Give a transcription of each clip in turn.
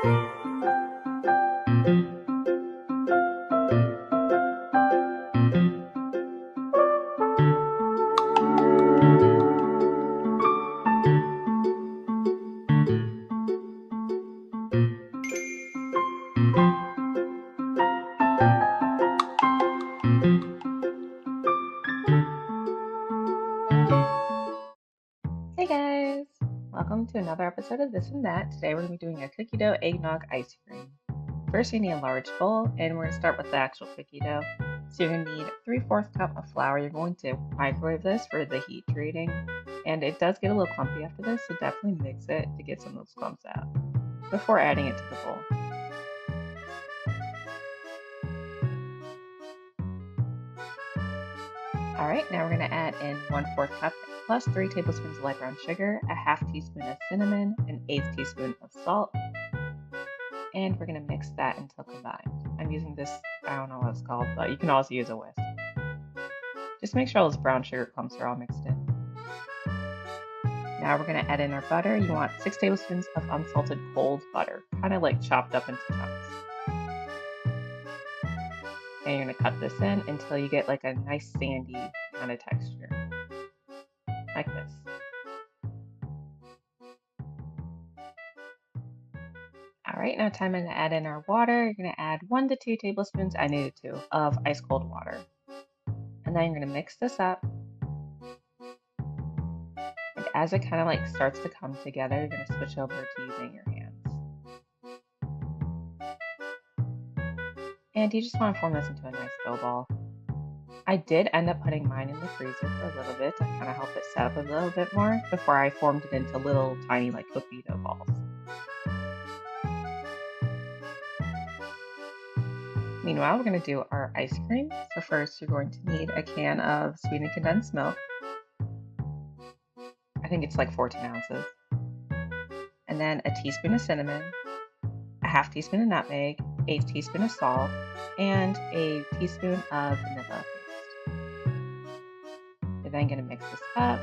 Hey guys! Welcome to another episode of This and That. Today we're going to be doing a cookie dough eggnog ice cream. First you need a large bowl, and we're going to start with the actual cookie dough. So you're going to need 3/4 cup of flour. You're going to microwave this for the heat treating, and it does get a little clumpy after this, so definitely mix it to get some of those clumps out before adding it to the bowl. Alright, now we're going to add in 1/4 cup plus 3 tablespoons of light brown sugar, a half teaspoon of cinnamon, an 1/8 teaspoon of salt, and we're going to mix that until combined. I'm using this, I don't know what it's called, but you can also use a whisk. Just make sure all those brown sugar clumps are all mixed in. Now we're going to add in our butter. You want 6 tablespoons of unsalted cold butter, kind of like chopped up into chunks. And you're going to cut this in until you get like a nice sandy kind of texture, like this. Alright, now time to add in our water. You're going to add 1 to 2 tablespoons, I needed 2, of ice cold water. And then you're going to mix this up. And as it kind of like starts to come together, you're going to switch over to using your hands. And you just want to form this into a nice dough ball. I did end up putting mine in the freezer for a little bit to kind of help it set up a little bit more before I formed it into little tiny like cookie dough balls. Meanwhile, we're going to do our ice cream. So first you're going to need a can of sweetened condensed milk. I think it's like 14 ounces. And then a teaspoon of cinnamon, a half teaspoon of nutmeg, 1/8 teaspoon of salt, and a teaspoon of vanilla paste. You're then going to mix this up.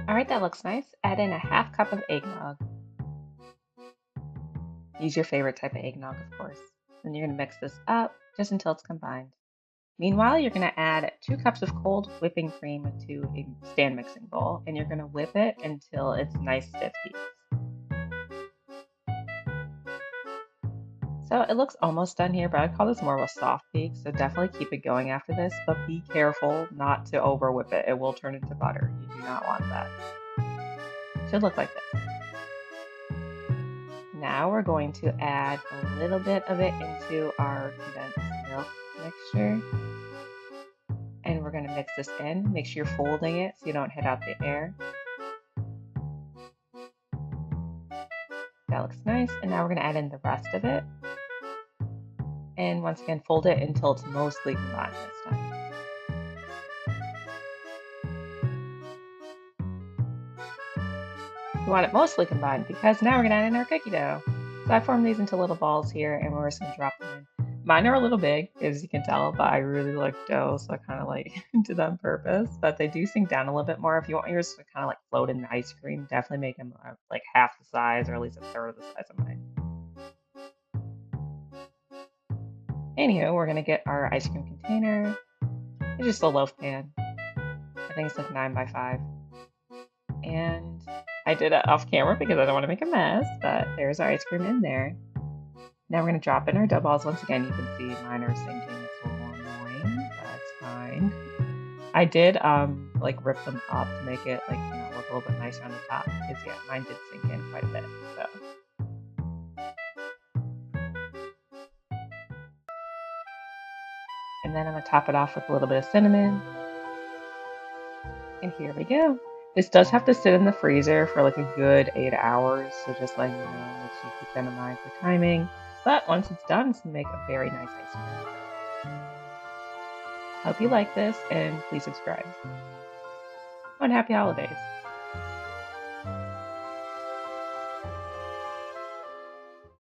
Alright, that looks nice. Add in a half cup of eggnog. Use your favorite type of eggnog, of course. Then you're going to mix this up just until it's combined. Meanwhile, you're going to add 2 cups of cold whipping cream to a stand mixing bowl, and you're going to whip it until it's nice stiff peaks. So it looks almost done here, but I call this more of a soft peak, so definitely keep it going after this, but be careful not to over whip it. It will turn into butter. You do not want that. It should look like this. Now we're going to add a little bit of it into our condensed milk mixture. And we're going to mix this in. Make sure you're folding it so you don't hit out the air. That looks nice. And now we're going to add in the rest of it. And once again, fold it until it's mostly combined this time. We want it mostly combined because now we're going to add in our cookie dough. So I formed these into little balls here, and we're just going to drop them in. Mine are a little big, as you can tell, but I really like dough, so I kind of like did that on purpose. But they do sink down a little bit more. If you want yours to kind of like float in the ice cream, definitely make them like half the size, or at least a third of the size of mine. Anywho, we're going to get our ice cream container. It's just a loaf pan. I think it's like 9 by 5. And I did it off camera because I don't want to make a mess, but there's our ice cream in there. Now we're going to drop in our dough balls. Once again, you can see mine are sinking. It's a little annoying, but that's fine. I did like rip them up to make it like, you know, look a little bit nicer on the top because yeah, mine did sink in quite a bit. So. And then I'm going to top it off with a little bit of cinnamon. And here we go. This does have to sit in the freezer for like a good 8 hours. So just letting you know, make sure you keep that in mind for timing. But once it's done, it's going to make a very nice ice cream. Hope you like this, and please subscribe. And happy holidays.